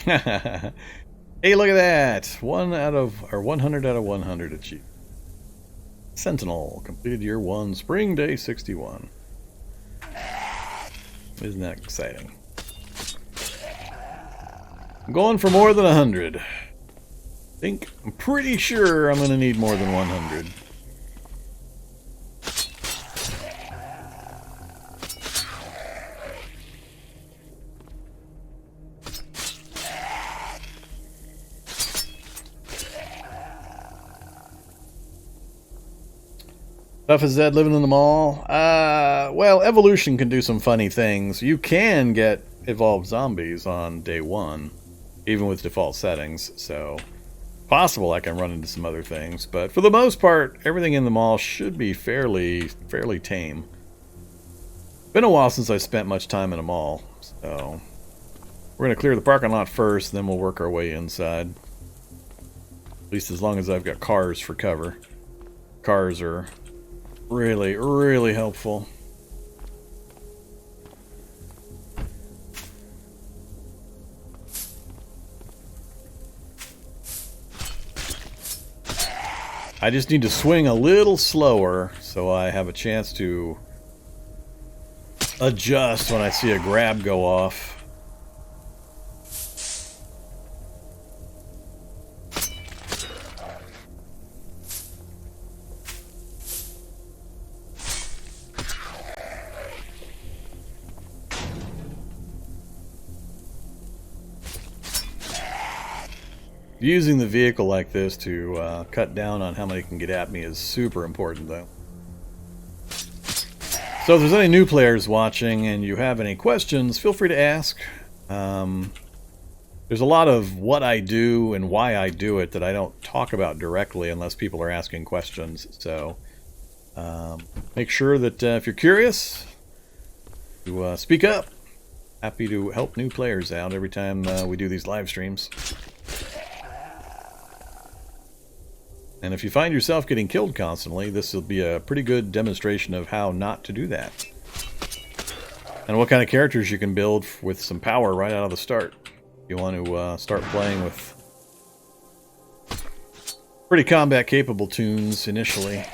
Hey, look at that! 100 out of 100 achieved. Sentinel completed year 1, spring day 61. Isn't that exciting? I'm going for more than 100. I'm pretty sure I'm going to need more than 100. Stuff is dead living in the mall. Well, evolution can do some funny things. You can get evolved zombies on day 1, even with default settings, so possible I can run into some other things, but for the most part, everything in the mall should be fairly tame. Been a while since I spent much time in a mall, so we're going to clear the parking lot first, then we'll work our way inside. At least as long as I've got cars for cover. Cars are really helpful. I just need to swing a little slower so I have a chance to adjust when I see a grab go off. Using the vehicle like this to cut down on how many can get at me is super important, though. So if there's any new players watching and you have any questions, feel free to ask. There's a lot of what I do and why I do it that I don't talk about directly unless people are asking questions. So make sure that if you're curious, you speak up. Happy to help new players out every time we do these live streams. And if you find yourself getting killed constantly, this will be a pretty good demonstration of how not to do that. And what kind of characters you can build with some power right out of the start. You want to start playing with pretty combat capable tunes initially.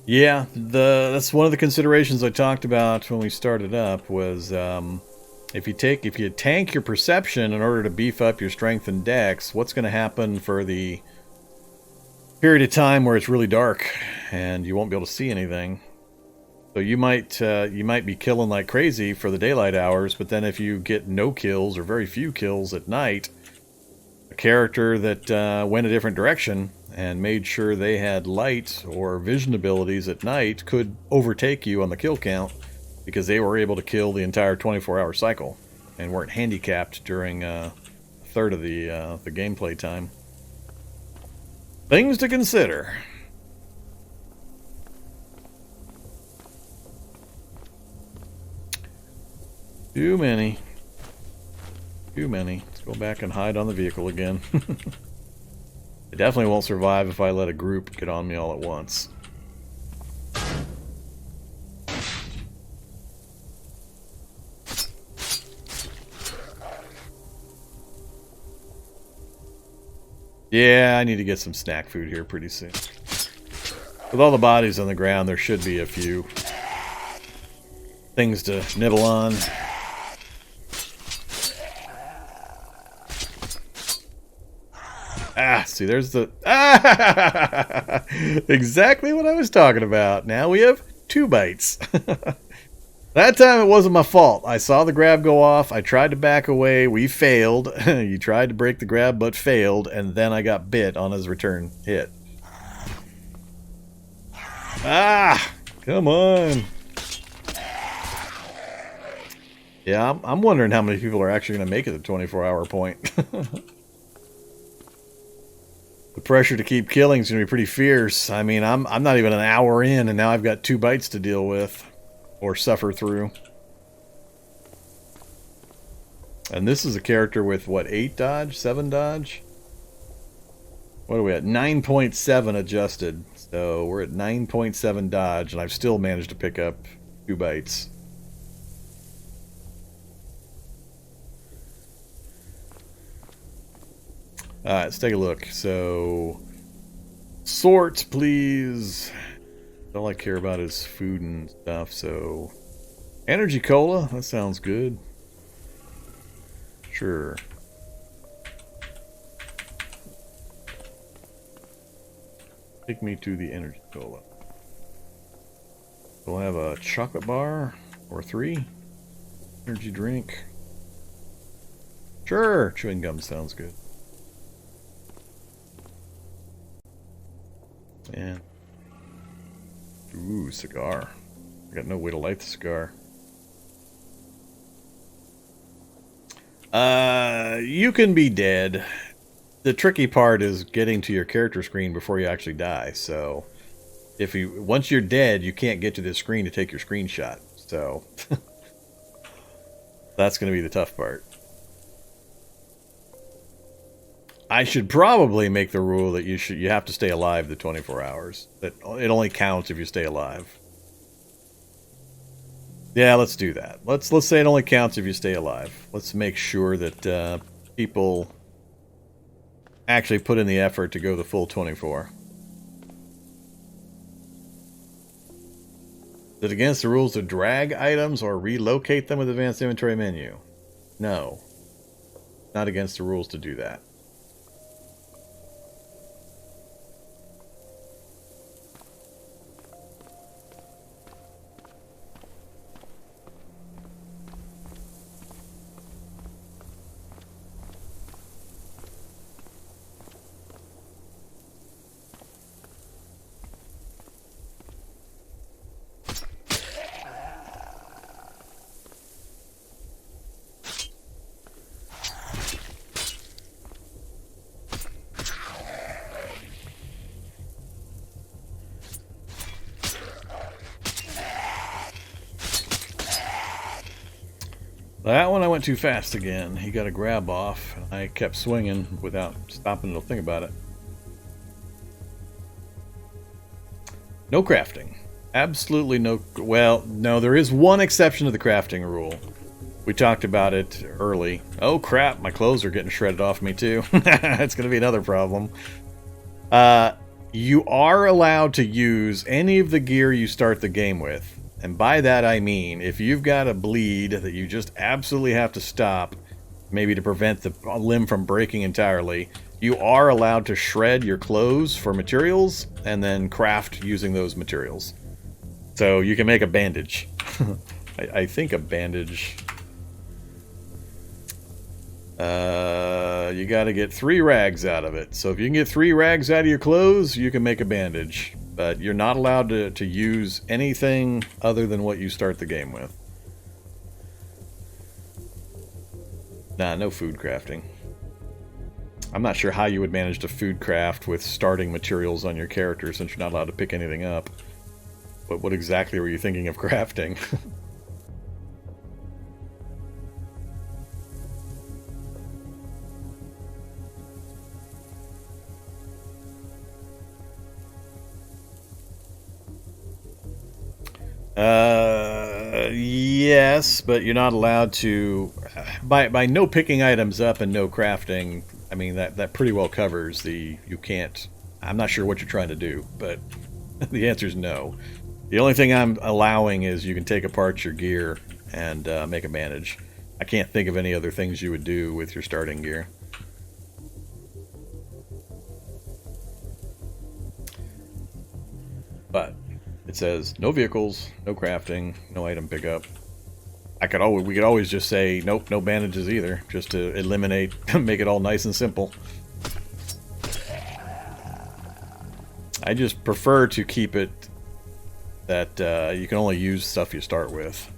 Yeah, that's one of the considerations I talked about when we started up was if you tank your perception in order to beef up your strength and dex, what's going to happen for the period of time where it's really dark and you won't be able to see anything? So you might be killing like crazy for the daylight hours, but then if you get no kills or very few kills at night, a character that went a different direction and made sure they had light or vision abilities at night could overtake you on the kill count because they were able to kill the entire 24-hour cycle and weren't handicapped during a third of the gameplay time. Things to consider. Too many. Let's go back and hide on the vehicle again. I definitely won't survive if I let a group get on me all at once. Yeah, I need to get some snack food here pretty soon. With all the bodies on the ground, there should be a few things to nibble on. Ah, see, there's the... Ah! Exactly what I was talking about. Now we have 2 bites. That time it wasn't my fault. I saw the grab go off. I tried to back away. We failed. You tried to break the grab but failed. And then I got bit on his return hit. Ah! Come on. Yeah, I'm wondering how many people are actually going to make it the 24-hour point. The pressure to keep killing is going to be pretty fierce. I mean, I'm not even an hour in, and now I've got 2 bites to deal with. Or suffer through. And this is a character with, what, 8 dodge? 7 dodge? What are we at? 9.7 adjusted. So we're at 9.7 dodge, and I've still managed to pick up 2 bites. Alright, let's take a look. So, sort, please. All I care about is food and stuff, so... Energy cola, that sounds good. Sure. Take me to the energy cola. We'll have a chocolate bar, or 3. Energy drink. Sure, chewing gum sounds good. And ooh, cigar. I got no way to light the cigar. You can be dead. The tricky part is getting to your character screen before you actually die. So, once you're dead, you can't get to this screen to take your screenshot. So, that's going to be the tough part. I should probably make the rule that you have to stay alive the 24 hours. That it only counts if you stay alive. Yeah, let's do that. Let's say it only counts if you stay alive. Let's make sure that people actually put in the effort to go the full 24. Is it against the rules to drag items or relocate them with advanced inventory menu? No. Not against the rules to do that. That one I went too fast again. He got a grab off, and I kept swinging without stopping to think about it. No crafting. Absolutely no... Well, no, there is one exception to the crafting rule. We talked about it early. Oh crap, my clothes are getting shredded off me too. It's going to be another problem. You are allowed to use any of the gear you start the game with. And by that I mean, if you've got a bleed that you just absolutely have to stop, maybe to prevent the limb from breaking entirely, you are allowed to shred your clothes for materials and then craft using those materials. So you can make a bandage. I think a bandage... you gotta get 3 rags out of it. So if you can get 3 rags out of your clothes, you can make a bandage. But you're not allowed to use anything other than what you start the game with. Nah, no food crafting. I'm not sure how you would manage to food craft with starting materials on your character since you're not allowed to pick anything up. But what exactly were you thinking of crafting? Yes, but you're not allowed to... By no picking items up and no crafting, I mean, that pretty well covers the... You can't... I'm not sure what you're trying to do, but the answer is no. The only thing I'm allowing is you can take apart your gear and make a bandage. I can't think of any other things you would do with your starting gear. But it says no vehicles, no crafting, no item pickup. We could always just say nope, no bandages either, just to eliminate, make it all nice and simple. I just prefer to keep it that you can only use stuff you start with.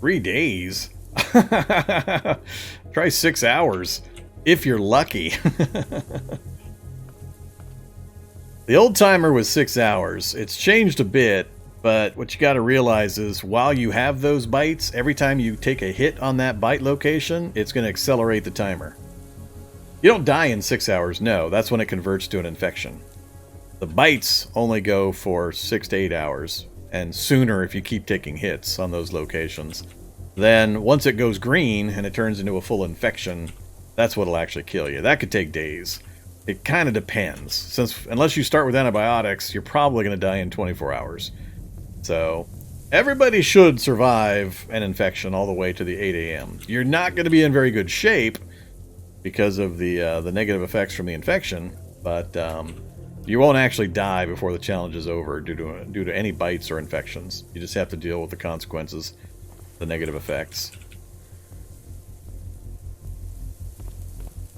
3 days? Try 6 hours, if you're lucky. The old timer was 6 hours. It's changed a bit, but what you got to realize is while you have those bites, every time you take a hit on that bite location, it's going to accelerate the timer. You don't die in 6 hours, no. That's when it converts to an infection. The bites only go for 6 to 8 hours, and sooner if you keep taking hits on those locations. Then, once it goes green and it turns into a full infection, that's what'll actually kill you. That could take days. It kind of depends. Since unless you start with antibiotics, you're probably going to die in 24 hours. So, everybody should survive an infection all the way to the 8 a.m. You're not going to be in very good shape because of the negative effects from the infection, but you won't actually die before the challenge is over due to any bites or infections. You just have to deal with the consequences, the negative effects.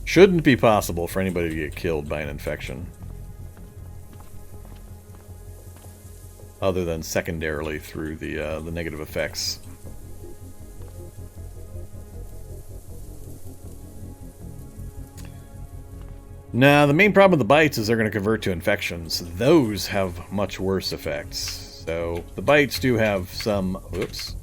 Shouldn't be possible for anybody to get killed by an infection, other than secondarily through the negative effects. Now, the main problem with the bites is they're going to convert to infections. Those have much worse effects. So, the bites do have some... Whoops.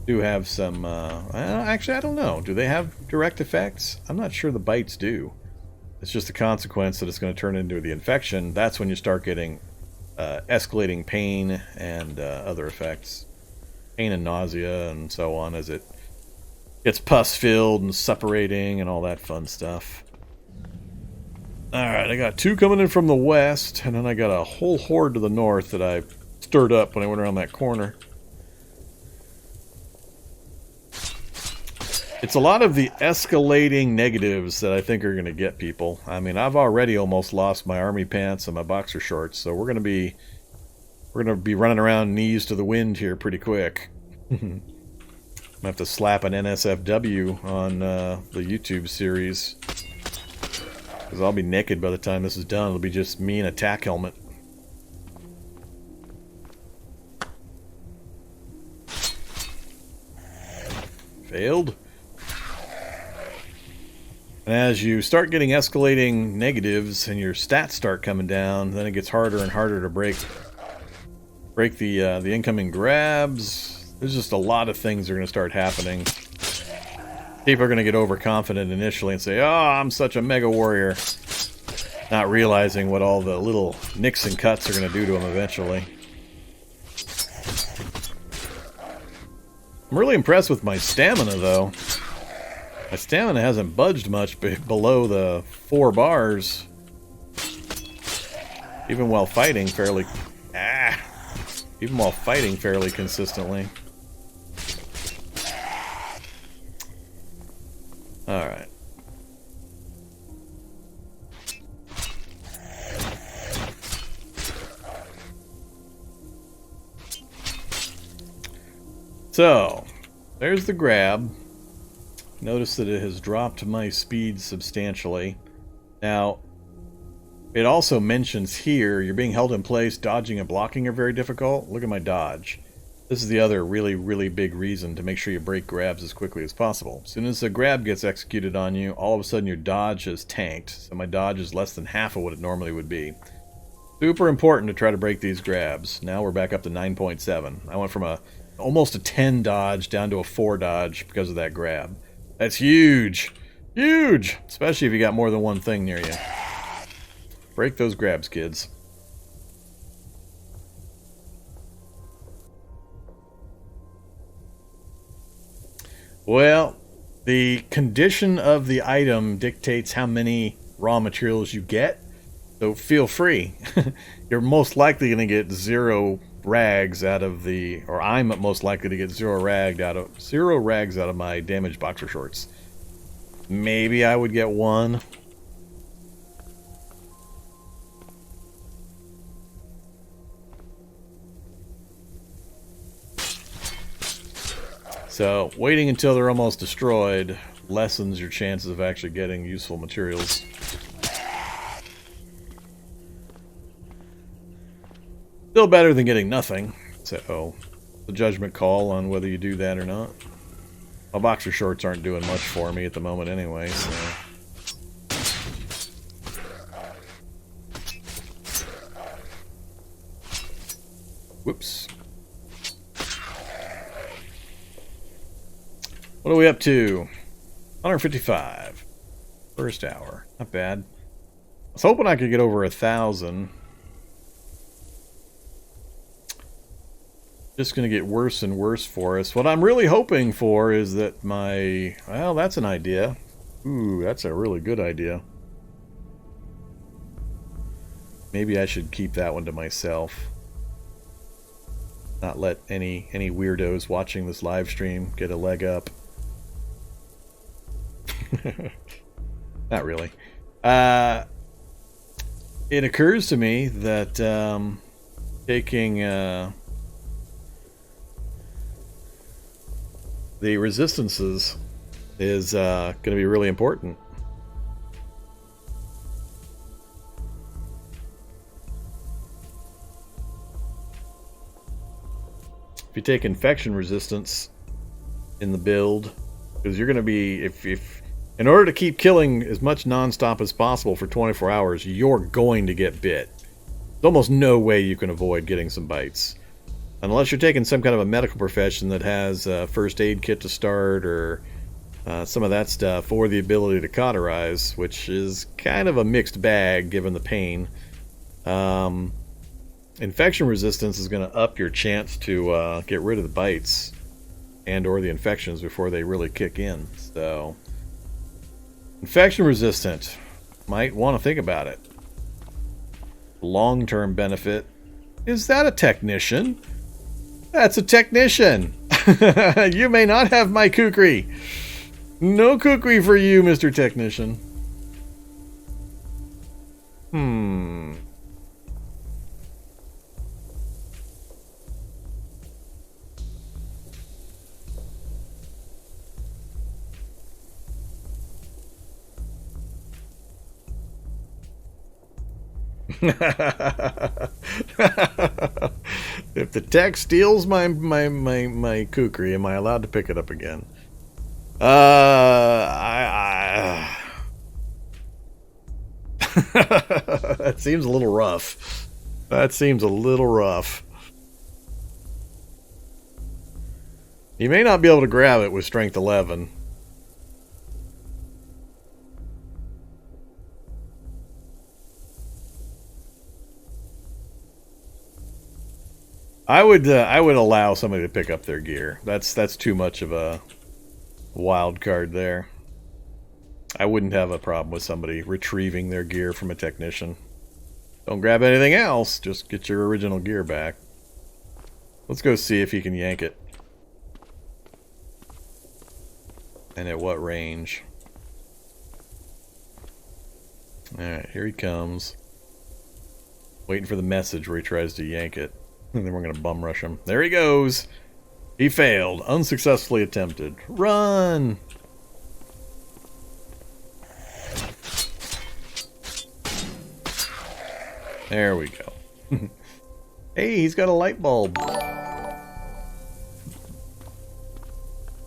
Do have some... actually, I don't know. Do they have direct effects? I'm not sure the bites do. It's just the consequence that it's going to turn into the infection. That's when you start getting escalating pain and other effects. Pain and nausea and so on as it gets pus-filled and suppurating and all that fun stuff. Alright, I got 2 coming in from the west, and then I got a whole horde to the north that I stirred up when I went around that corner. It's a lot of the escalating negatives that I think are going to get people. I mean, I've already almost lost my army pants and my boxer shorts, so we're going to be running around knees to the wind here pretty quick. I have to slap an NSFW on the YouTube series. Because I'll be naked by the time this is done. It'll be just me in a tack helmet. Failed. And as you start getting escalating negatives and your stats start coming down, then it gets harder and harder to break the incoming grabs. There's just a lot of things that are going to start happening. People are going to get overconfident initially and say, oh, I'm such a mega warrior. Not realizing what all the little nicks and cuts are going to do to them eventually. I'm really impressed with my stamina, though. My stamina hasn't budged much below the 4 bars. Even while fighting fairly... Even while fighting fairly consistently. Alright. So, there's the grab. Notice that it has dropped my speed substantially. Now, it also mentions here, you're being held in place, dodging and blocking are very difficult. Look at my dodge. This is the other really, really big reason to make sure you break grabs as quickly as possible. As soon as a grab gets executed on you, all of a sudden your dodge is tanked. So my dodge is less than half of what it normally would be. Super important to try to break these grabs. Now we're back up to 9.7. I went from almost a 10 dodge down to a 4 dodge because of that grab. That's huge! Huge! Especially if you got more than one thing near you. Break those grabs, kids. Well, the condition of the item dictates how many raw materials you get, so feel free. You're most likely going to get 0 rags out of the, or I'm most likely to get 0 rags out of my damaged boxer shorts. Maybe I would get 1. So, waiting until they're almost destroyed lessens your chances of actually getting useful materials. Still better than getting nothing. So, the judgment call on whether you do that or not. My boxer shorts aren't doing much for me at the moment anyway, so... Whoops. What are we up to? 155. First hour. Not bad. I was hoping I could get over 1,000. Just going to get worse and worse for us. What I'm really hoping for is that my... Well, that's an idea. Ooh, that's a really good idea. Maybe I should keep that one to myself. Not let any weirdos watching this live stream get a leg up. Not really. It occurs to me that taking the resistances is going to be really important. If you take infection resistance in the build, because you're going to be, if in order to keep killing as much non-stop as possible for 24 hours, you're going to get bit. There's almost no way you can avoid getting some bites. Unless you're taking some kind of a medical profession that has a first aid kit to start, or some of that stuff, or the ability to cauterize, which is kind of a mixed bag given the pain. Infection resistance is going to up your chance to get rid of the bites and or the infections before they really kick in. So, infection resistant, might want to think about it. Long-term benefit. Is that a technician? That's a technician. You may not have my kukri. No kukri for you, Mr. Technician. If the tech steals my kukri, am I allowed to pick it up again? That seems a little rough. That seems a little rough. You may not be able to grab it with strength 11. I would allow somebody to pick up their gear. That's too much of a wild card there. I wouldn't have a problem with somebody retrieving their gear from a technician. Don't grab anything else, just get your original gear back. Let's go see if he can yank it. And at what range. Alright, here he comes. Waiting for the message where he tries to yank it. And then we're going to bum rush him. There he goes. He failed. Unsuccessfully attempted. Run! There we go. Hey, he's got a light bulb.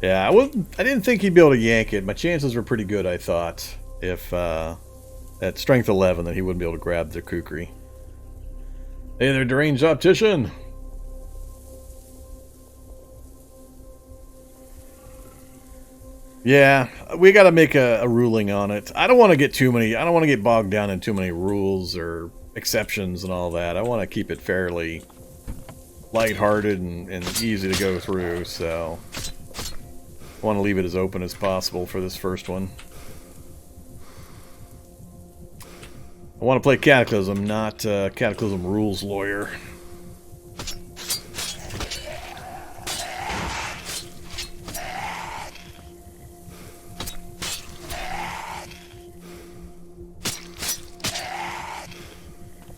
Yeah, I didn't think he'd be able to yank it. My chances were pretty good, I thought. If at strength 11 that he wouldn't be able to grab the kukri. Hey there, deranged optician. Yeah, we got to make a ruling on it. I don't want to get bogged down in too many rules or exceptions and all that. I want to keep it fairly lighthearted and easy to go through, so I want to leave it as open as possible for this first one. I want to play Cataclysm, not Cataclysm rules lawyer.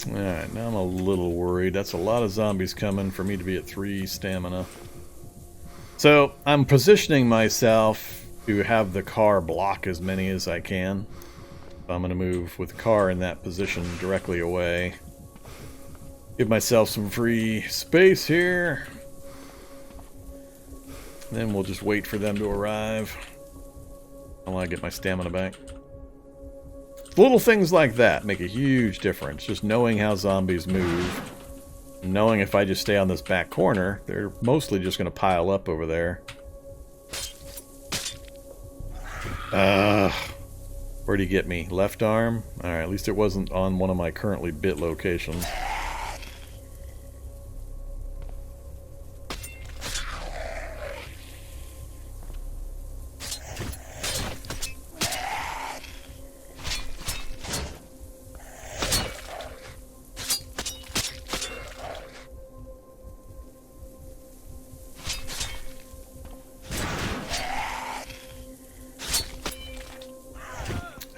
Alright, now I'm a little worried. That's a lot of zombies coming for me to be at 3 stamina. So, I'm positioning myself to have the car block as many as I can. I'm going to move with the car in that position directly away. Give myself some free space here. Then we'll just wait for them to arrive. I want to get my stamina back. Little things like that make a huge difference. Just knowing how zombies move. Knowing if I just stay on this back corner, they're mostly just going to pile up over there. Where'd he get me? Left arm? Alright, at least it wasn't on one of my currently bit locations.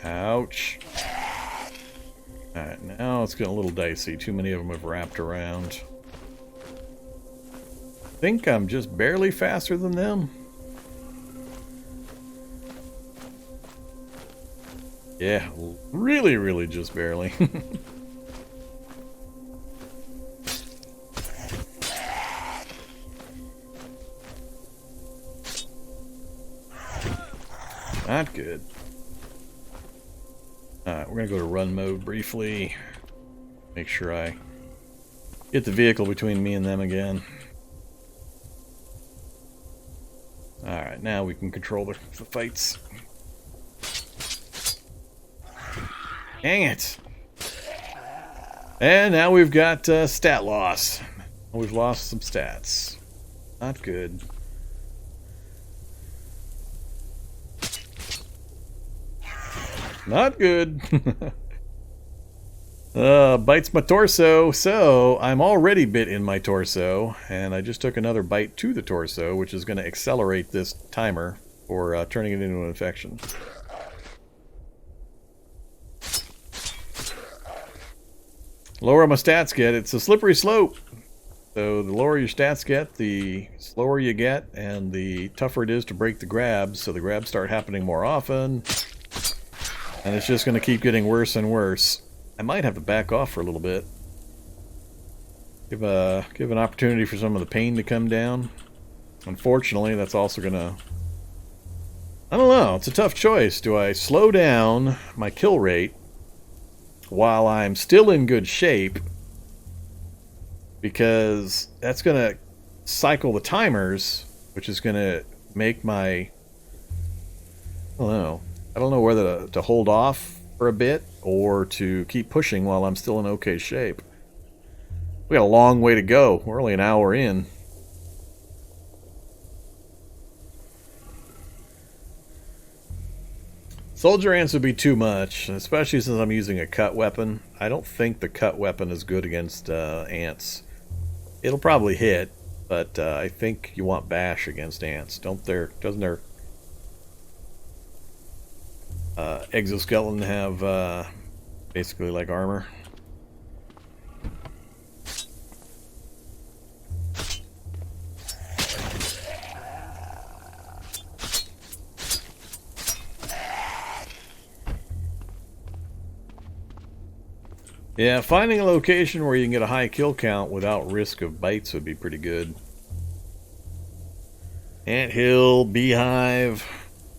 Ouch. Alright, now it's getting a little dicey. Too many of them have wrapped around. I think I'm just barely faster than them. Yeah, really, really just barely. Not good. Alright, we're going to go to run mode briefly. Make sure I get the vehicle between me and them again. Alright, now we can control the fights. Dang it! And now we've got stat loss. We've lost some stats. Not good. Not good. Bites my torso, so I'm already bit in my torso, and I just took another bite to the torso, which is going to accelerate this timer for turning it into an infection. Lower my stats get, it's a slippery slope. So the lower your stats get, the slower you get, and the tougher it is to break the grabs, so the grabs start happening more often. And it's just going to keep getting worse and worse. I might have to back off for a little bit. Give an opportunity for some of the pain to come down. Unfortunately, that's also going to... I don't know, it's a tough choice. Do I slow down my kill rate while I'm still in good shape? Because that's going to cycle the timers, which is going to make my... I don't know whether to hold off for a bit or to keep pushing while I'm still in okay shape. We got a long way to go. We're only an hour in. Soldier ants would be too much, especially since I'm using a cut weapon. I don't think the cut weapon is good against ants. It'll probably hit, but I think you want bash against ants. Doesn't their exoskeleton have basically like armor? Yeah, finding a location where you can get a high kill count without risk of bites would be pretty good. Anthill, beehive,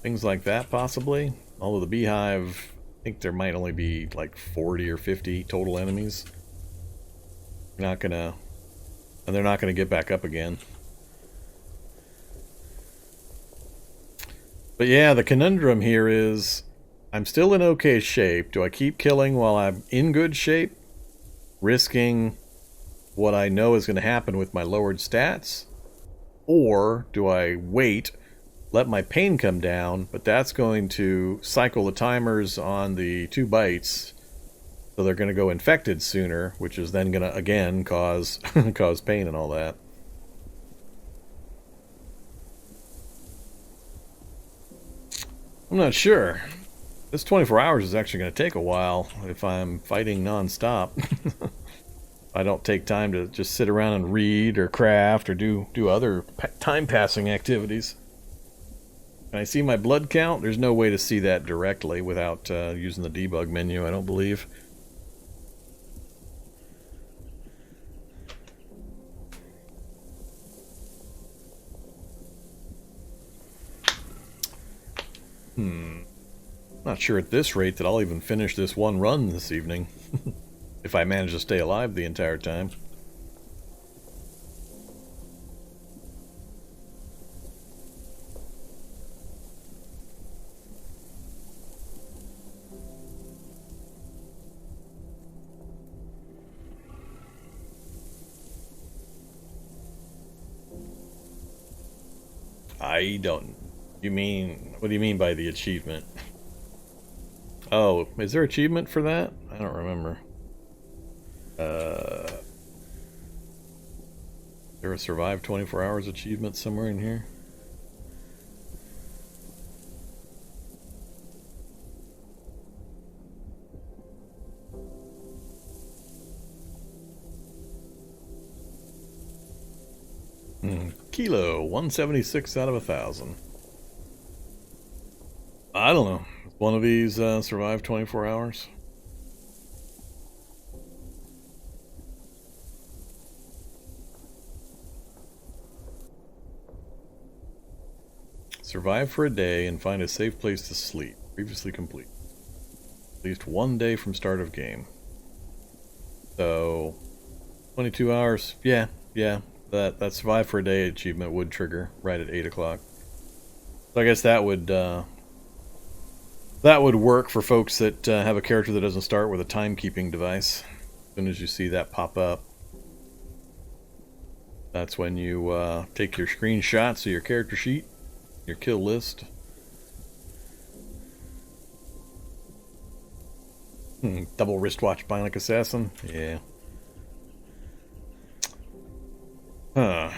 things like that possibly. Although the beehive, I think there might only be like 40 or 50 total enemies. They're not gonna get back up again. But yeah, the conundrum here is, I'm still in okay shape. Do I keep killing while I'm in good shape, risking what I know is going to happen with my lowered stats? Or do I wait, let my pain come down, but that's going to cycle the timers on the 2 bites, so they're going to go infected sooner, which is then going to, again, cause pain and all that. I'm not sure. This 24 hours is actually going to take a while if I'm fighting non-stop. I don't take time to just sit around and read or craft or do other time-passing activities. Can I see my blood count? There's no way to see that directly without using the debug menu, I don't believe. Not sure at this rate that I'll even finish this one run this evening. If I manage to stay alive the entire time. I don't... You mean... What do you mean by the achievement? Oh, is there achievement for that? I don't remember. Is there a survive 24 hours achievement somewhere in here? Kilo, 176 out of 1,000. I don't know. One of these survive 24 hours. Survive for a day and find a safe place to sleep. Previously complete. At least 1 day from start of game. So, 22 hours. Yeah. That survive for a day achievement would trigger right at 8 o'clock. So I guess that would work for folks that have a character that doesn't start with a timekeeping device. As soon as you see that pop up, that's when you take your screenshots of your character sheet, your kill list. Double wristwatch Bionic Assassin? Yeah. I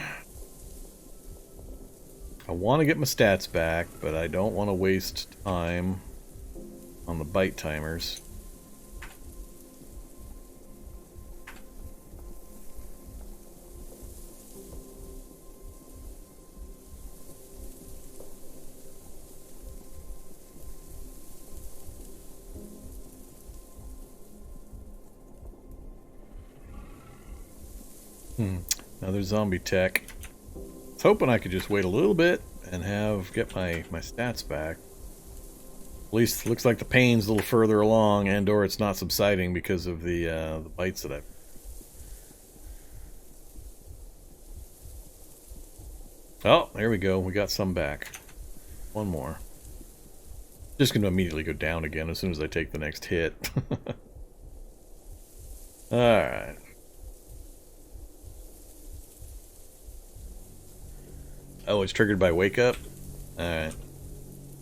want to get my stats back, but I don't want to waste time on the bite timers. Another zombie tech. I was hoping I could just wait a little bit and get my stats back. At least it looks like the pain's a little further along, and or it's not subsiding because of the bites that I've... Oh, there we go. We got some back. One more. Just going to immediately go down again as soon as I take the next hit. Alright. Oh, it's triggered by wake up? Alright.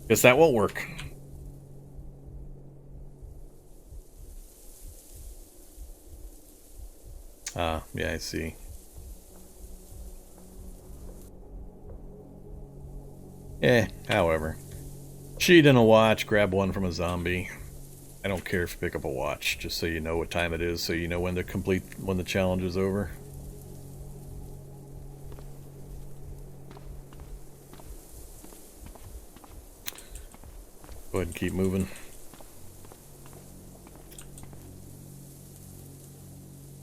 Guess that won't work. Ah, yeah, I see. However. Cheat in a watch, grab one from a zombie. I don't care if you pick up a watch, just so you know what time it is, so you know when the challenge is over. Go ahead and keep moving.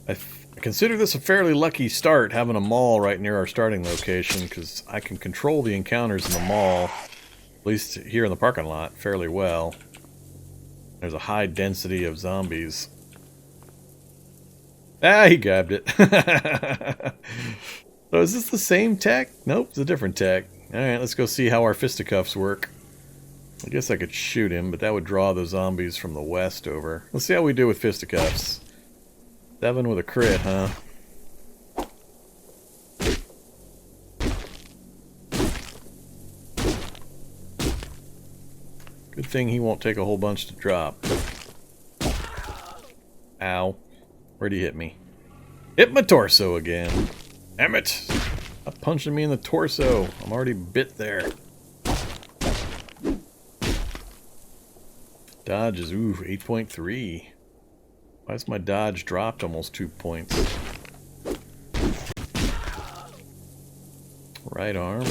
I consider this a fairly lucky start, having a mall right near our starting location, because I can control the encounters in the mall, at least here in the parking lot, fairly well. There's a high density of zombies. Ah, he grabbed it. So is this the same tech? Nope, it's a different tech. Alright, let's go see how our fisticuffs work. I guess I could shoot him, but that would draw the zombies from the west over. Let's see how we do with fisticuffs. 7 with a crit, huh? Good thing he won't take a whole bunch to drop. Ow. Where'd he hit me? Hit my torso again. Damn it! Stop punching me in the torso. I'm already bit there. Dodge is, 8.3. Why is my dodge dropped almost 2 points? Right arm.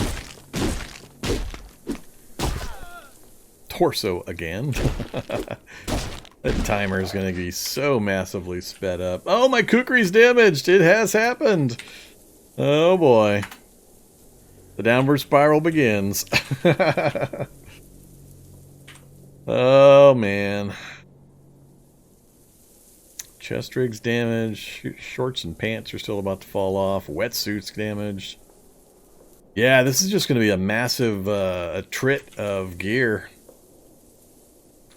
Torso again. That timer is going to be so massively sped up. Oh, my kukri's damaged! It has happened! Oh boy. The downward spiral begins. Oh, man. Chest rigs damaged. Shorts and pants are still about to fall off. Wetsuits damaged. Yeah, this is just going to be a massive attrit of gear.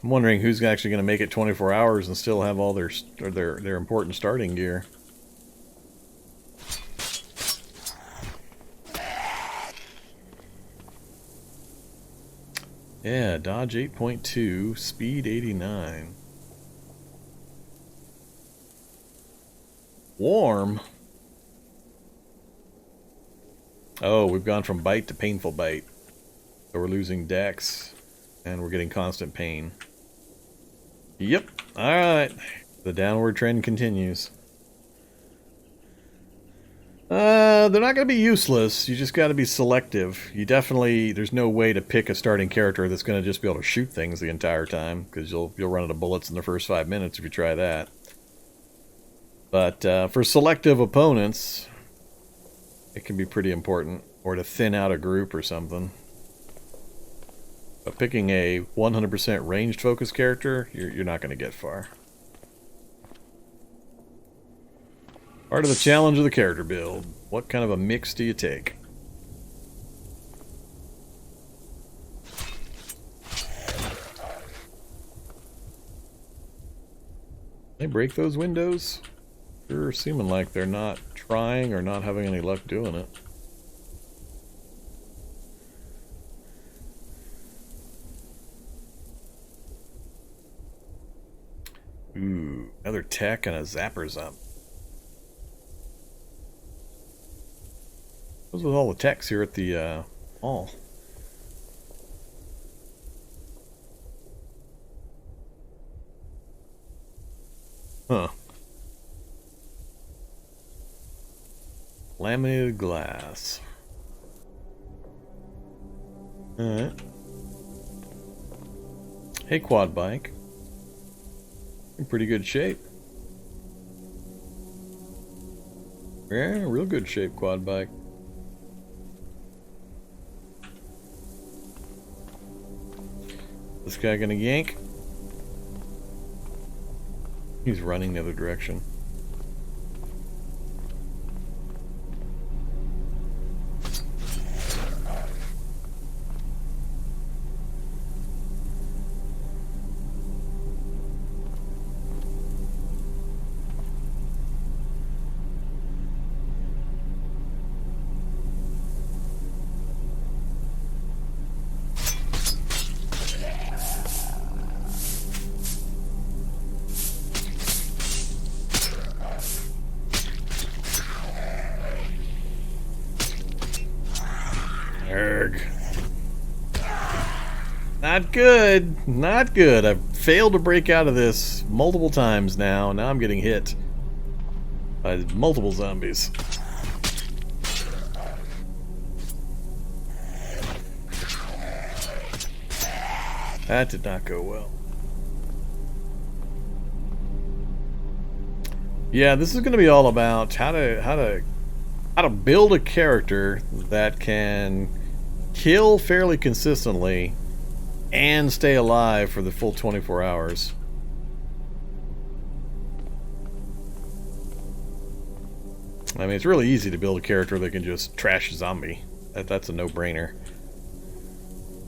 I'm wondering who's actually going to make it 24 hours and still have all their important starting gear. Yeah, dodge 8.2, speed 89. Warm? Oh, we've gone from bite to painful bite. So we're losing dex, and we're getting constant pain. Yep, alright. The downward trend continues. They're not going to be useless. You just got to be selective. You definitely, there's no way to pick a starting character that's going to just be able to shoot things the entire time, because you'll run out of bullets in the first 5 minutes if you try that. But for selective opponents, it can be pretty important, or to thin out a group or something. But picking a 100% ranged focus character, you're not going to get far. Part of the challenge of the character build. What kind of a mix do you take? They break those windows? Sure seeming like they're not trying or not having any luck doing it. Ooh, another tech and a zapper's up. What's with all the techs here at the mall? Huh. Laminated glass. Alright. Hey, quad bike. In pretty good shape. Yeah, real good shape, quad bike. This guy gonna yank? He's running the other direction. Not good. Not good. I've failed to break out of this multiple times now. Now I'm getting hit by multiple zombies. That did not go well. Yeah, this is going to be all about how to build a character that can kill fairly consistently and stay alive for the full 24 hours. I mean, it's really easy to build a character that can just trash a zombie. That's a no-brainer.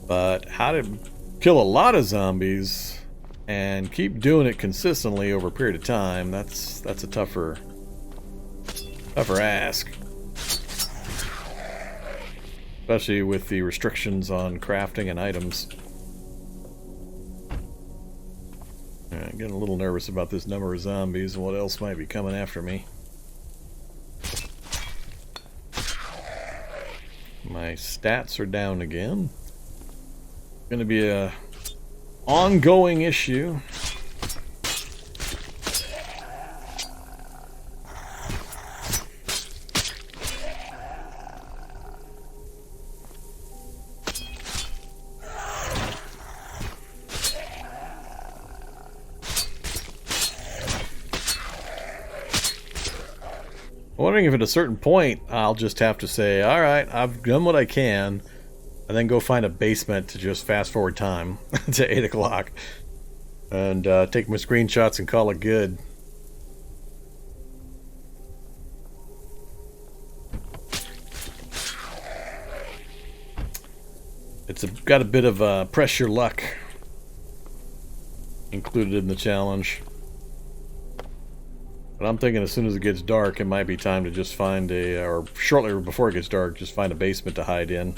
But how to kill a lot of zombies and keep doing it consistently over a period of time, that's a tougher ask. Especially with the restrictions on crafting and items. I'm getting a little nervous about this number of zombies and what else might be coming after me. My stats are down again. Going to be a ongoing issue. I'm wondering if at a certain point I'll just have to say, alright, I've done what I can. and then go find a basement to just fast forward time to 8 o'clock and take my screenshots and call it good. It's got a bit of press your luck included in the challenge. But I'm thinking as soon as it gets dark, it might be time to just find or shortly before it gets dark, just find a basement to hide in.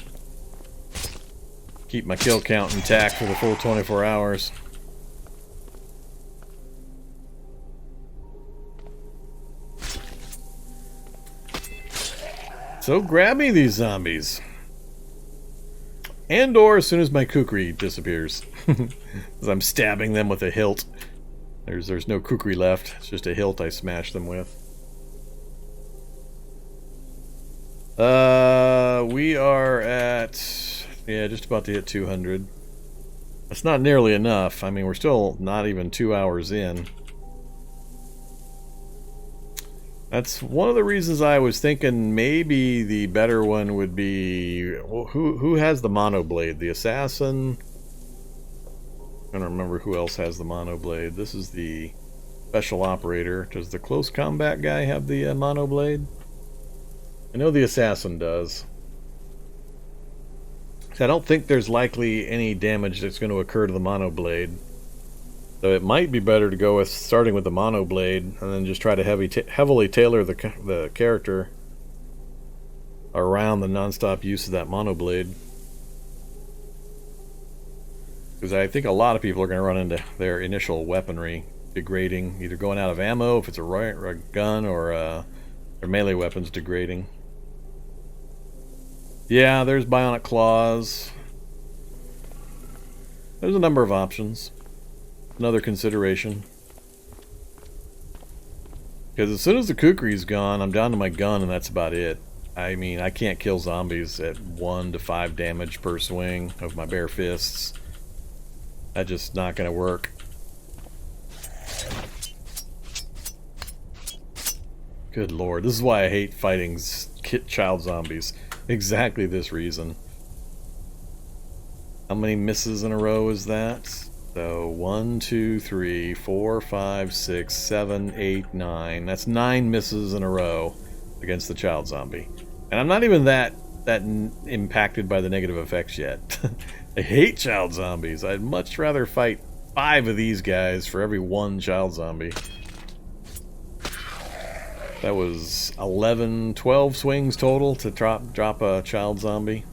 Keep my kill count intact for the full 24 hours. So grab me these zombies. And or as soon as my kukri disappears. As I'm stabbing them with a hilt. There's no kukri left. It's just a hilt I smash them with. We are at... yeah, just about to hit 200. That's not nearly enough. I mean, we're still not even 2 hours in. That's one of the reasons I was thinking maybe the better one would be... well, who has the mono blade? The assassin? I don't remember who else has the mono blade. This is the special operator. Does the close combat guy have the mono blade? I know the assassin does. I don't think there's likely any damage that's going to occur to the mono blade. So it might be better to go with starting with the mono blade and then just try to heavily tailor the character around the non-stop use of that mono blade. Because I think a lot of people are going to run into their initial weaponry degrading, either going out of ammo if it's a gun or their melee weapons degrading. Yeah, there's bionic claws. There's a number of options. Another consideration. Because as soon as the kukri's gone, I'm down to my gun and that's about it. I mean, I can't kill zombies at 1 to 5 damage per swing of my bare fists. That's just not going to work. Good lord, this is why I hate fighting child zombies. Exactly this reason. How many misses in a row is that? So 1, 2, 3, 4, 5, 6, 7, 8, 9. That's 9 misses in a row against the child zombie. And I'm not even that impacted by the negative effects yet. I hate child zombies. I'd much rather fight 5 of these guys for every 1 child zombie. That was 12 swings total to drop a child zombie.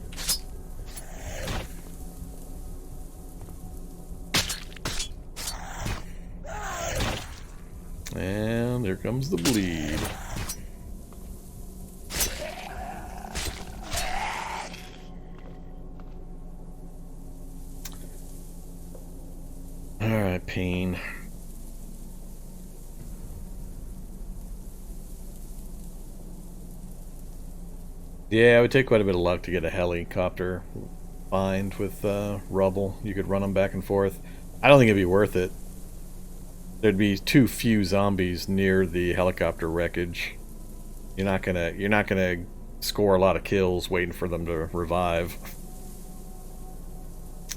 And there comes the bleed. Alright, pain. Yeah, it would take quite a bit of luck to get a helicopter find with rubble. You could run them back and forth. I don't think it'd be worth it. There'd be too few zombies near the helicopter wreckage. You're not gonna score a lot of kills waiting for them to revive.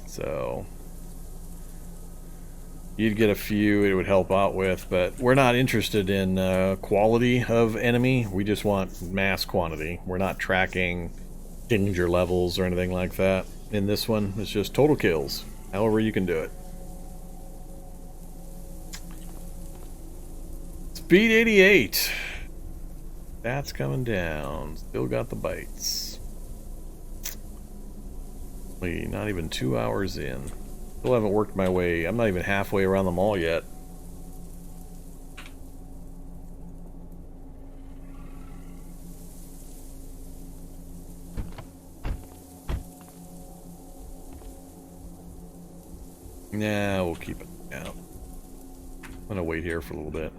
So you'd get a few it would help out with, but we're not interested in quality of enemy. We just want mass quantity. We're not tracking danger levels or anything like that. In this one, it's just total kills, however you can do it. Speed 88. That's coming down. Still got the bites. Not even 2 hours in. Still haven't worked my way. I'm not even halfway around the mall yet. Nah, we'll keep it out. I'm gonna wait here for a little bit.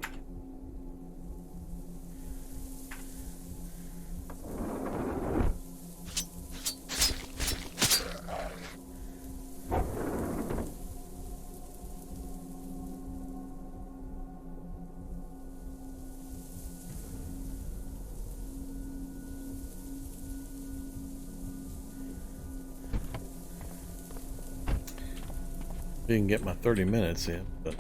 Didn't get my 30 minutes in, but...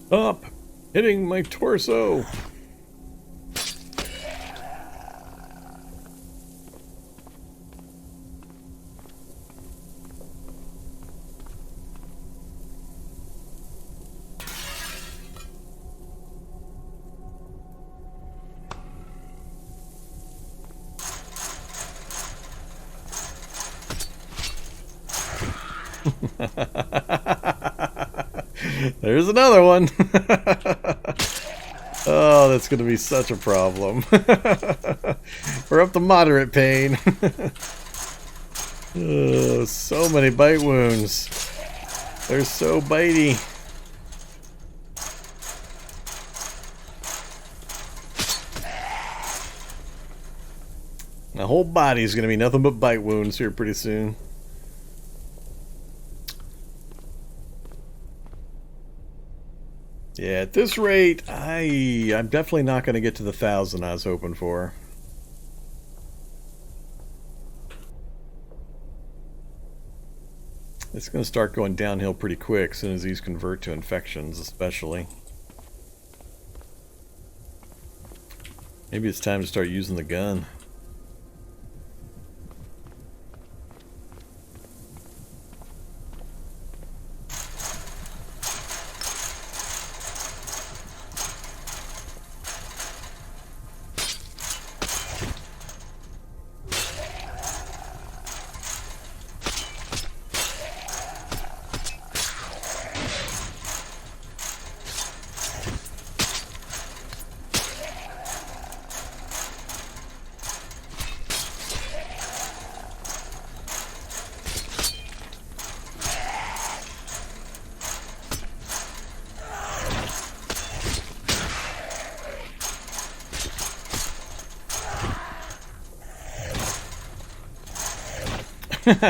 Up! Hitting my torso! There's another one. Oh, that's going to be such a problem. We're up to moderate pain. Oh, so many bite wounds. They're so bitey. My whole body's going to be nothing but bite wounds here pretty soon. Yeah, at this rate, I'm definitely not going to get to the 1,000 I was hoping for. It's going to start going downhill pretty quick as soon as these convert to infections, especially. Maybe it's time to start using the gun.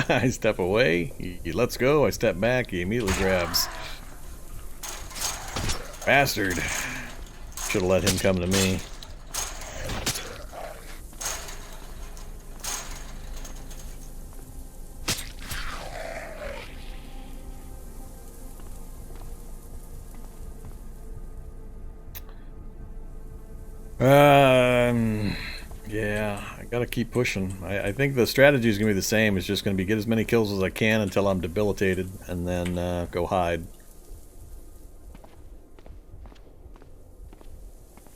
I step away, he lets go, I step back, he immediately grabs. Bastard. Should have let him come to me. Yeah, I gotta keep pushing. I think the strategy is gonna be the same. It's just gonna be get as many kills as I can until I'm debilitated, and then go hide.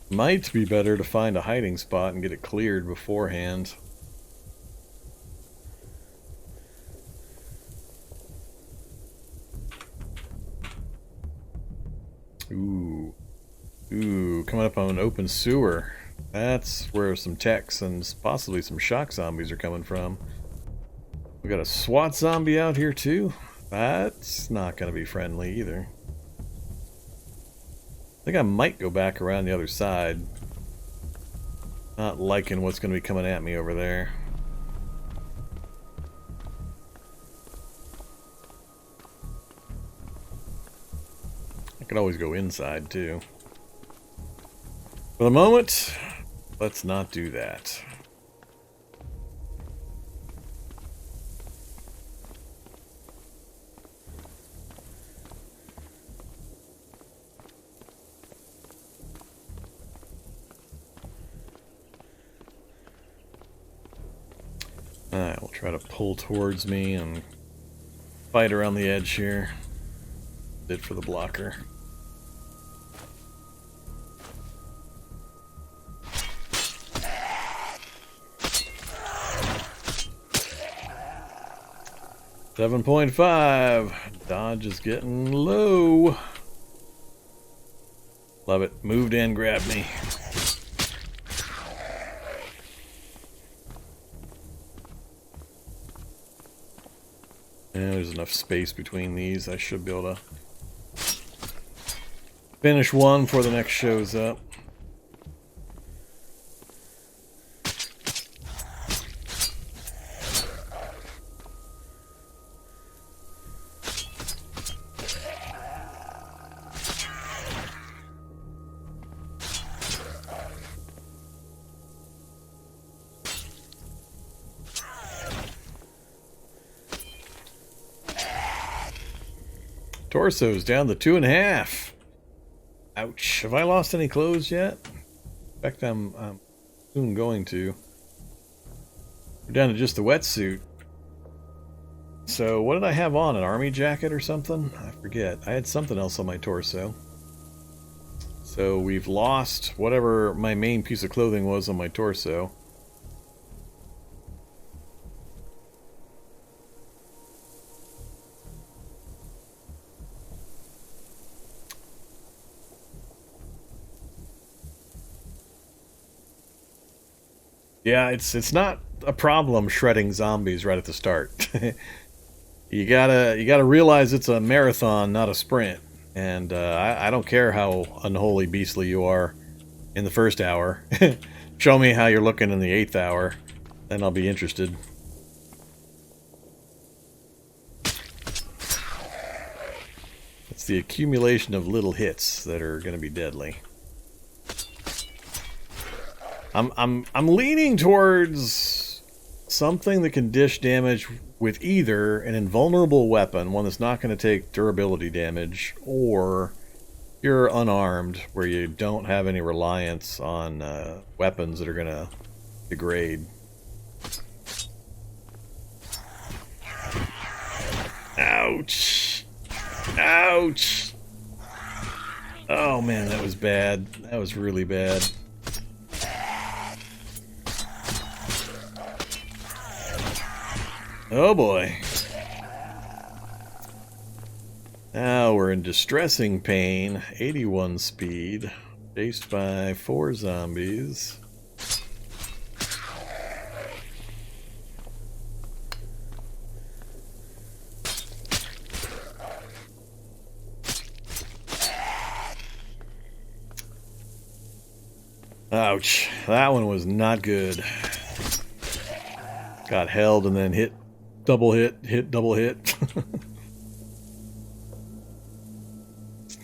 Might be better to find a hiding spot and get it cleared beforehand. Ooh, coming up on an open sewer. That's where some techs and possibly some shock zombies are coming from. We got a SWAT zombie out here too. That's not going to be friendly either. I think I might go back around the other side. Not liking what's going to be coming at me over there. I could always go inside too. For the moment, let's not do that. Alright, we'll try to pull towards me and fight around the edge here. it for the blocker. $7.5. Dodge is getting low. Love it. Moved in, grabbed me. And there's enough space between these. I should be able to finish one before the next show's up. Torso's down to 2.5. Ouch. Have I lost any clothes yet? In fact, I'm soon going to. We're down to just the wetsuit. So what did I have on? An army jacket or something? I forget. I had something else on my torso. So we've lost whatever my main piece of clothing was on my torso. Yeah, it's not a problem shredding zombies right at the start. You gotta realize it's a marathon, not a sprint. And I don't care how unholy beastly you are in the first hour. Show me how you're looking in the 8th hour, then I'll be interested. It's the accumulation of little hits that are going to be deadly. I'm leaning towards something that can dish damage with either an invulnerable weapon, one that's not going to take durability damage, or you're unarmed, where you don't have any reliance on weapons that are going to degrade. Ouch! Ouch! Oh man, that was bad. That was really bad. Oh boy. Now we're in distressing pain. 81 speed. Chased by 4 zombies. Ouch. That one was not good. Got held and then hit. Double hit, double hit.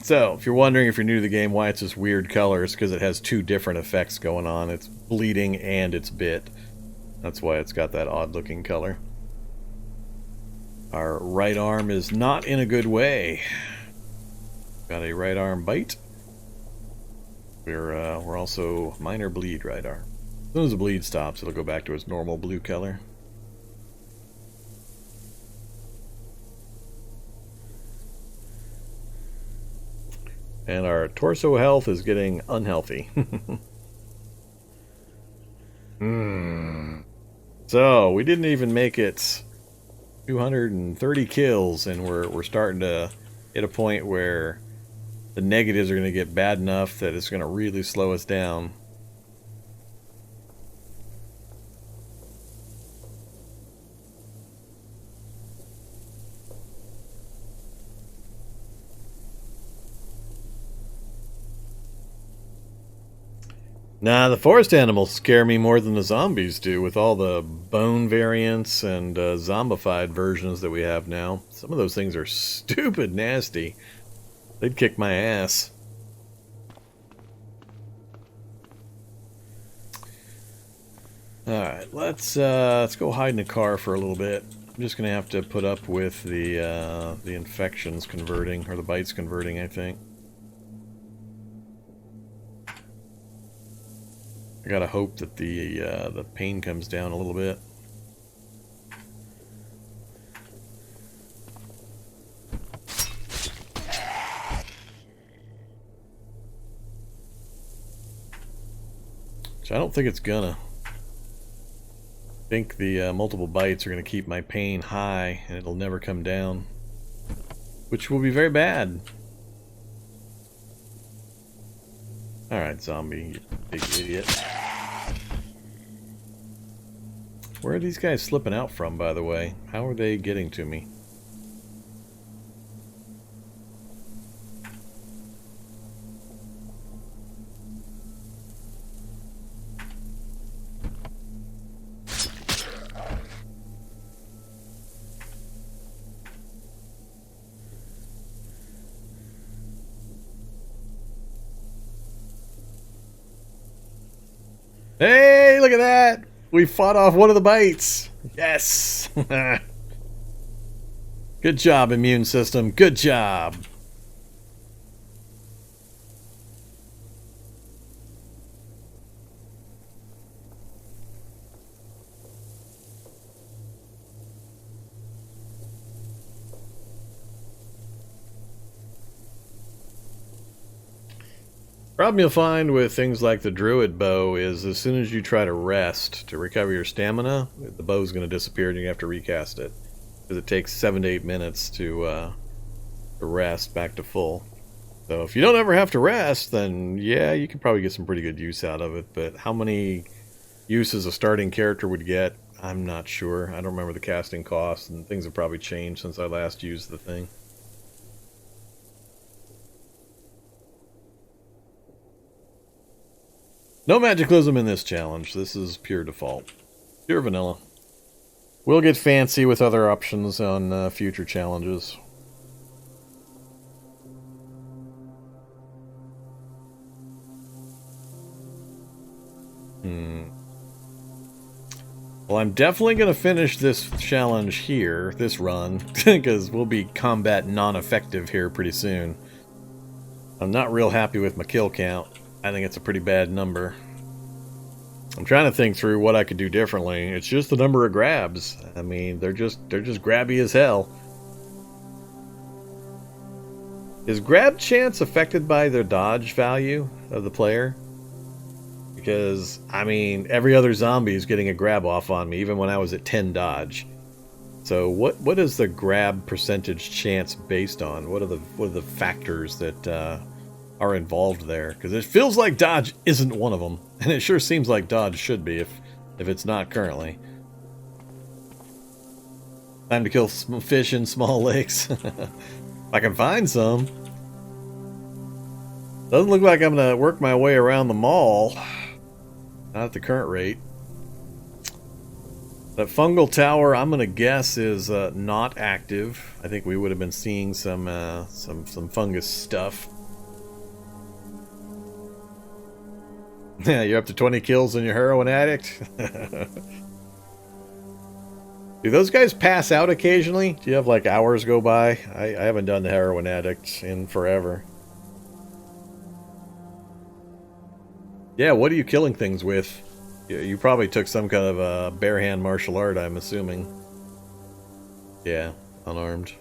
So, if you're wondering, if you're new to the game, why it's this weird color, it's because it has 2 different effects going on. It's bleeding and it's bit. That's why it's got that odd looking color. Our right arm is not in a good way. Got a right arm bite. We're also minor bleed right arm. As soon as the bleed stops, it'll go back to its normal blue color. And our torso health is getting unhealthy. So, we didn't even make it 230 kills, and we're starting to hit a point where the negatives are going to get bad enough that it's going to really slow us down. Nah, the forest animals scare me more than the zombies do, with all the bone variants and zombified versions that we have now. Some of those things are stupid nasty. They'd kick my ass. Alright, let's go hide in a car for a little bit. I'm just gonna have to put up with the infections converting, or the bites converting, I think. I gotta hope that the pain comes down a little bit. Which I don't think it's gonna. I think the multiple bites are gonna keep my pain high and it'll never come down. Which will be very bad. Alright, zombie, you big idiot. Where are these guys slipping out from, by the way? How are they getting to me? Hey, look at that! We fought off one of the bites! Yes! Good job, immune system. Good job! Problem you'll find with things like the druid bow is as soon as you try to rest to recover your stamina, the bow's going to disappear and you have to recast it. Because it takes 7 to 8 minutes to rest back to full. So if you don't ever have to rest, then yeah, you can probably get some pretty good use out of it. But how many uses a starting character would get, I'm not sure. I don't remember the casting costs, and things have probably changed since I last used the thing. No magicalism in this challenge. This is pure default. Pure vanilla. We'll get fancy with other options on future challenges. Well, I'm definitely going to finish this challenge here, this run, because we'll be combat non-effective here pretty soon. I'm not real happy with my kill count. I think it's a pretty bad number. I'm trying to think through what I could do differently. It's just the number of grabs. I mean, they're just grabby as hell. Is grab chance affected by the dodge value of the player? Because, I mean, every other zombie is getting a grab off on me, even when I was at 10 dodge. So what is the grab percentage chance based on? What are the factors that are involved there? Because it feels like dodge isn't one of them, and it sure seems like dodge should be if it's not currently. Time to kill some fish in small lakes. If I can find some. Doesn't look like I'm gonna work my way around the mall. Not at the current rate. That fungal tower, I'm gonna guess, is not active. I think we would have been seeing some fungus stuff. Yeah, you're up to 20 kills and you're heroin addict. Do those guys pass out occasionally? Do you have like hours go by? I haven't done the heroin addict in forever. Yeah, what are you killing things with? You probably took some kind of a bare hand martial art, I'm assuming. Yeah, unarmed.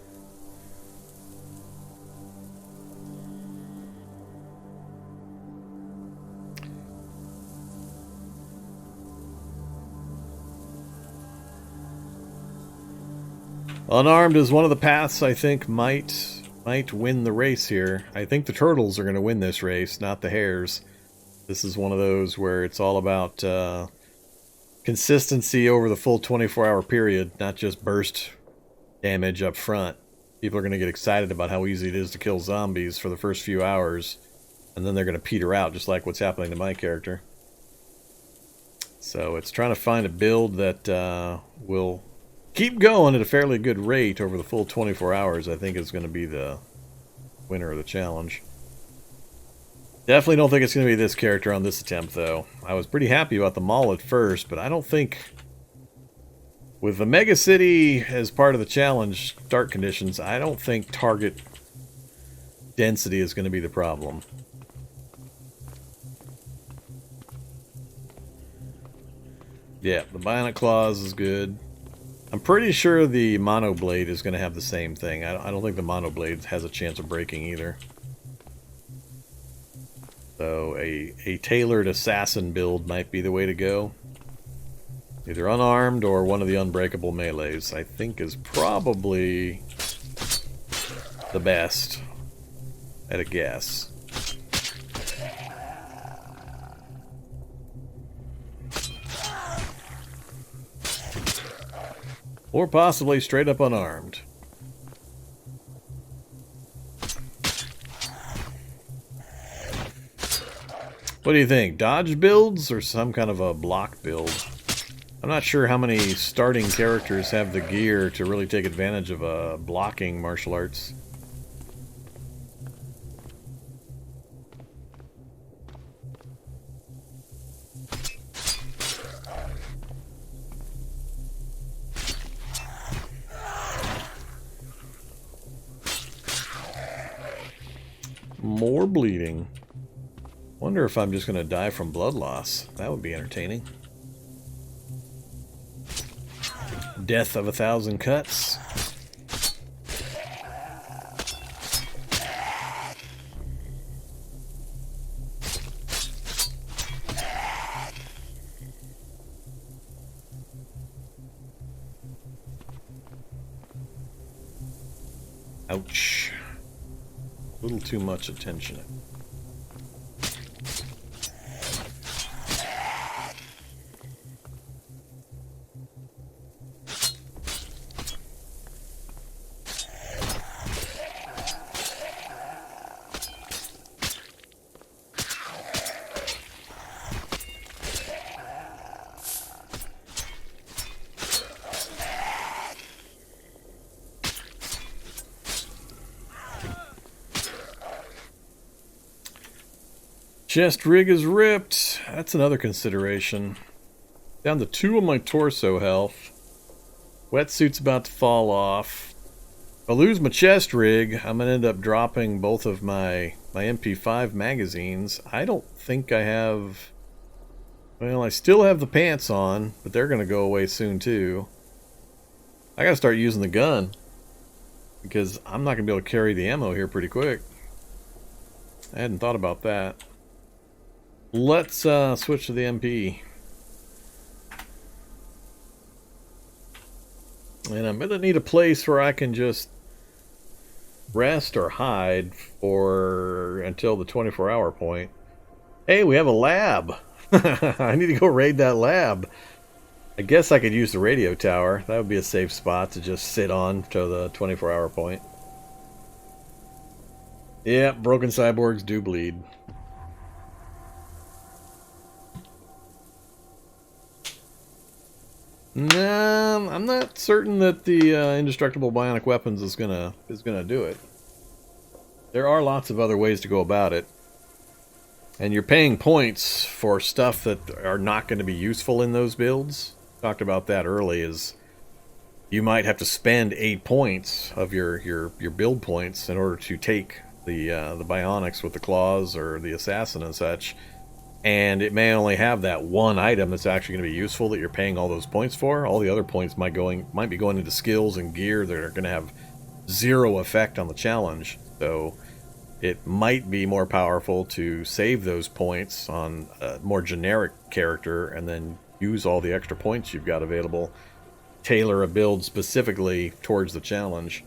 Unarmed is one of the paths I think might win the race here. I think the turtles are going to win this race, not the hares. This is one of those where it's all about consistency over the full 24-hour period, not just burst damage up front. People are going to get excited about how easy it is to kill zombies for the first few hours, and then they're going to peter out, just like what's happening to my character. So it's trying to find a build that will keep going at a fairly good rate over the full 24 hours, I think is going to be the winner of the challenge. Definitely don't think it's going to be this character on this attempt, though. I was pretty happy about the mall at first, but I don't think... With the Mega City as part of the challenge start conditions, I don't think target density is going to be the problem. Yeah, the Bionic Claws is good. I'm pretty sure the Mono Blade is going to have the same thing. I don't think the Mono Blade has a chance of breaking either. So a tailored assassin build might be the way to go. Either unarmed or one of the unbreakable melees, I think, is probably the best at a guess. Or possibly straight up unarmed. What do you think? Dodge builds or some kind of a block build? I'm not sure how many starting characters have the gear to really take advantage of blocking martial arts. More bleeding. Wonder if I'm just going to die from blood loss. That would be entertaining. Death of 1,000 cuts. Ouch. A little too much attention. Chest rig is ripped. That's another consideration. Down to 2 of my torso health. Wetsuit's about to fall off. If I lose my chest rig, I'm going to end up dropping both of my MP5 magazines. I don't think I have... Well, I still have the pants on, but they're going to go away soon too. I got to start using the gun, because I'm not going to be able to carry the ammo here pretty quick. I hadn't thought about that. Let's switch to the MP. And I'm going to need a place where I can just rest or hide for until the 24-hour point. Hey, we have a lab. I need to go raid that lab. I guess I could use the radio tower. That would be a safe spot to just sit on to the 24-hour point. Yeah, broken cyborgs do bleed. No, I'm not certain that the indestructible bionic weapons is gonna do it. There are lots of other ways to go about it, and you're paying points for stuff that are not going to be useful in those builds. Talked about that early. Is you might have to spend 8 points of your build points in order to take the bionics with the claws or the assassin and such. And it may only have that one item that's actually going to be useful that you're paying all those points for. All the other points might be going into skills and gear that are going to have zero effect on the challenge. So it might be more powerful to save those points on a more generic character and then use all the extra points you've got available. Tailor a build specifically towards the challenge.